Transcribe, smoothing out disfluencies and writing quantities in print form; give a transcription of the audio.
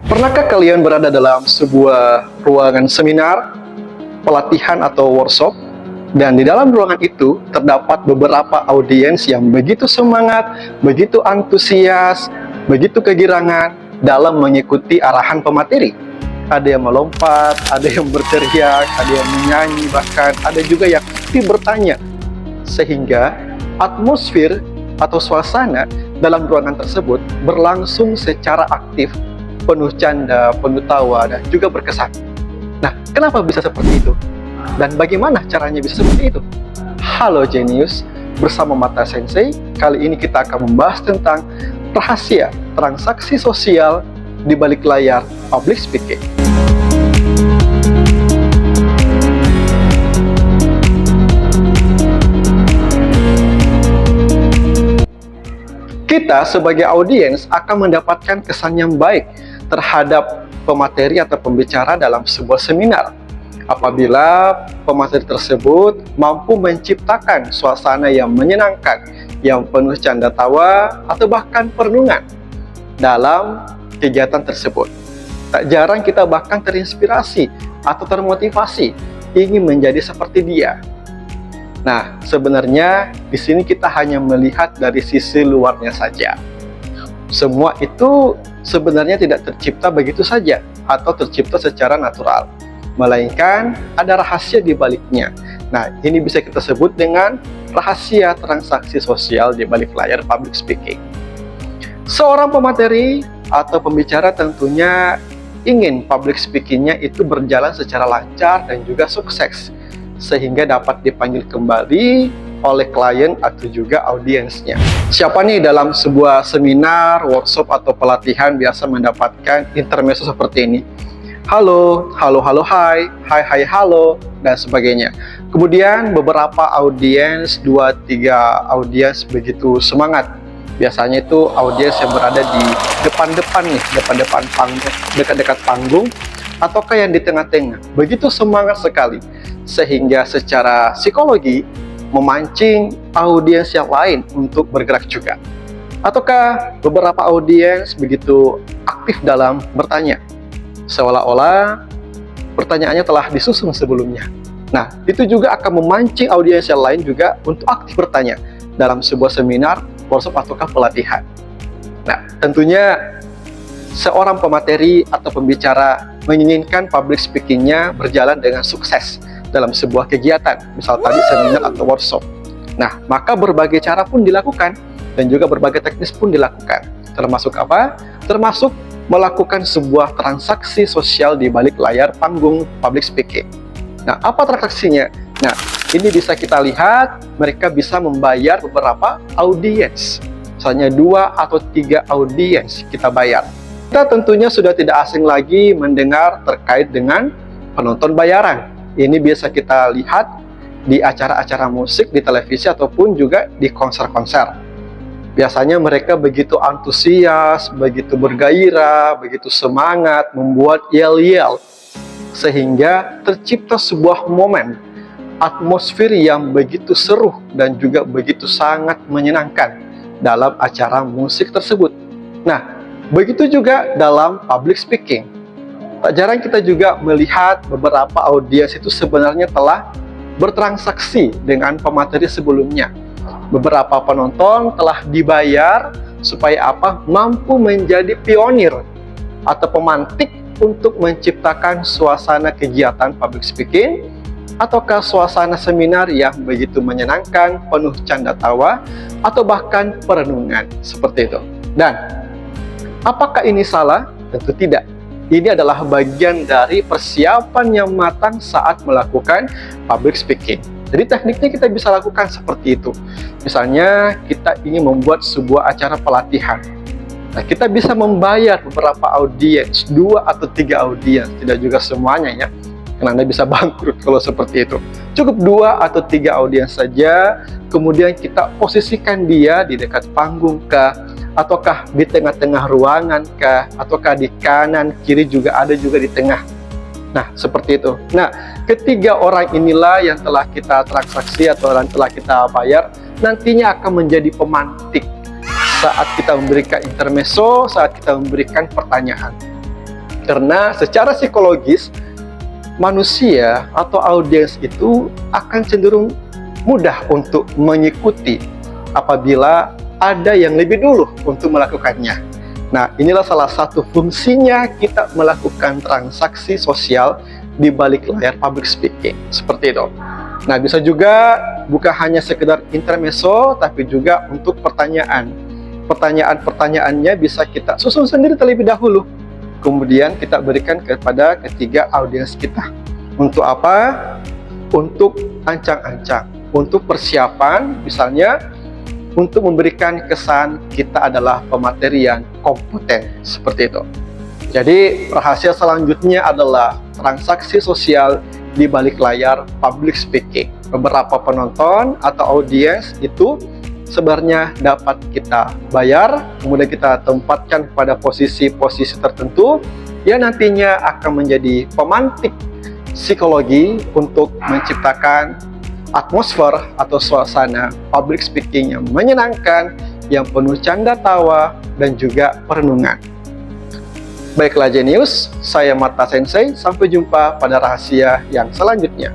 Pernahkah kalian berada dalam sebuah ruangan seminar, pelatihan atau workshop, dan di dalam ruangan itu terdapat beberapa audiens yang begitu semangat, begitu antusias, begitu kegirangan dalam mengikuti arahan pemateri? Ada yang melompat, ada yang berteriak, ada yang menyanyi, bahkan ada juga yang aktif bertanya. Sehingga atmosfer atau suasana dalam ruangan tersebut berlangsung secara aktif, penuh canda, penuh tawa, dan juga berkesan. Nah, kenapa bisa seperti itu? Dan bagaimana caranya bisa seperti itu? Halo Genius, bersama Mata Sensei, kali ini kita akan membahas tentang rahasia transaksi sosial di balik layar public speaking. Kita sebagai audiens akan mendapatkan kesan yang baik terhadap pemateri atau pembicara dalam sebuah seminar apabila pemateri tersebut mampu menciptakan suasana yang menyenangkan, yang penuh canda tawa atau bahkan perenungan dalam kegiatan tersebut. Tak jarang kita bahkan terinspirasi atau termotivasi ingin menjadi seperti dia. Nah, sebenarnya di sini kita hanya melihat dari sisi luarnya saja. Semua itu sebenarnya tidak tercipta begitu saja atau tercipta secara natural, melainkan ada rahasia di baliknya. Nah, ini bisa kita sebut dengan rahasia transaksi sosial di balik layar public speaking. Seorang pemateri atau pembicara tentunya ingin public speakingnya itu berjalan secara lancar dan juga sukses, sehingga dapat dipanggil kembali oleh klien atau juga audiensnya. Siapa nih dalam sebuah seminar, workshop, atau pelatihan biasa mendapatkan intermezzo seperti ini? Halo, halo, halo, hai, hai, hai, halo, dan sebagainya. Kemudian beberapa audiens, 2-3 audiens begitu semangat. Biasanya itu audiens yang berada di depan-depan nih, depan-depan panggung, dekat-dekat panggung, ataukah yang di tengah-tengah. Begitu semangat sekali, sehingga secara psikologi memancing audiens yang lain untuk bergerak juga. Ataukah beberapa audiens begitu aktif dalam bertanya, seolah-olah pertanyaannya telah disusun sebelumnya. Nah, itu juga akan memancing audiens yang lain juga untuk aktif bertanya dalam sebuah seminar, workshop, ataukah pelatihan. Nah, tentunya seorang pemateri atau pembicara menginginkan public speakingnya berjalan dengan sukses dalam sebuah kegiatan, misal tadi seminar atau workshop. Nah, maka berbagai cara pun dilakukan dan juga berbagai teknis pun dilakukan. Termasuk apa? Termasuk melakukan sebuah transaksi sosial di balik layar panggung public speaking. Nah, apa transaksinya? Nah, ini bisa kita lihat, mereka bisa membayar beberapa audiens. Misalnya 2 atau 3 audiens kita bayar. Kita tentunya sudah tidak asing lagi mendengar terkait dengan penonton bayaran. Ini biasa kita lihat di acara-acara musik di televisi ataupun juga di konser-konser. Biasanya mereka begitu antusias, begitu bergairah, begitu semangat, membuat yel-yel, sehingga tercipta sebuah momen, atmosfer yang begitu seru dan juga begitu sangat menyenangkan dalam acara musik tersebut. Nah, begitu juga dalam public speaking. Tak jarang kita juga melihat beberapa audiens itu sebenarnya telah bertransaksi dengan pemateri sebelumnya. Beberapa penonton telah dibayar supaya apa? Mampu menjadi pionir atau pemantik untuk menciptakan suasana kegiatan public speaking ataukah suasana seminar yang begitu menyenangkan, penuh canda tawa, atau bahkan perenungan seperti itu. Dan apakah ini salah? Tentu tidak. Ini adalah bagian dari persiapan yang matang saat melakukan public speaking. Jadi tekniknya kita bisa lakukan seperti itu. Misalnya kita ingin membuat sebuah acara pelatihan. Nah, kita bisa membayar beberapa audiens, 2 atau 3 audiens, tidak juga semuanya ya. Karena Anda bisa bangkrut kalau seperti itu. Cukup 2 atau 3 audiens saja, kemudian kita posisikan dia di dekat panggung kah, ataukah di tengah-tengah ruangan kah, ataukah di kanan, kiri juga ada juga di tengah. Nah, seperti itu. Nah, ketiga orang inilah yang telah kita transaksi atau yang telah kita bayar, nantinya akan menjadi pemantik saat kita memberikan intermezzo, saat kita memberikan pertanyaan. Karena secara psikologis, manusia atau audiens itu akan cenderung mudah untuk mengikuti apabila ada yang lebih dulu untuk melakukannya. Nah, inilah salah satu fungsinya kita melakukan transaksi sosial di balik layar public speaking. Seperti itu. Nah, bisa juga bukan hanya sekedar intermezzo, tapi juga untuk pertanyaan. Pertanyaan-pertanyaannya bisa kita susun sendiri terlebih dahulu. Kemudian kita berikan kepada ketiga audiens kita. Untuk apa? Untuk ancang-ancang. Untuk persiapan, misalnya, untuk memberikan kesan kita adalah pemateri yang kompeten. Seperti itu. Jadi, rahasia selanjutnya adalah transaksi sosial di balik layar public speaking. Beberapa penonton atau audiens itu sebenarnya dapat kita bayar, kemudian kita tempatkan pada posisi-posisi tertentu yang nantinya akan menjadi pemantik psikologi untuk menciptakan atmosfer atau suasana public speaking yang menyenangkan, yang penuh canda tawa dan juga perenungan. Baiklah Genius, saya Mata Sensei, sampai jumpa pada rahasia yang selanjutnya.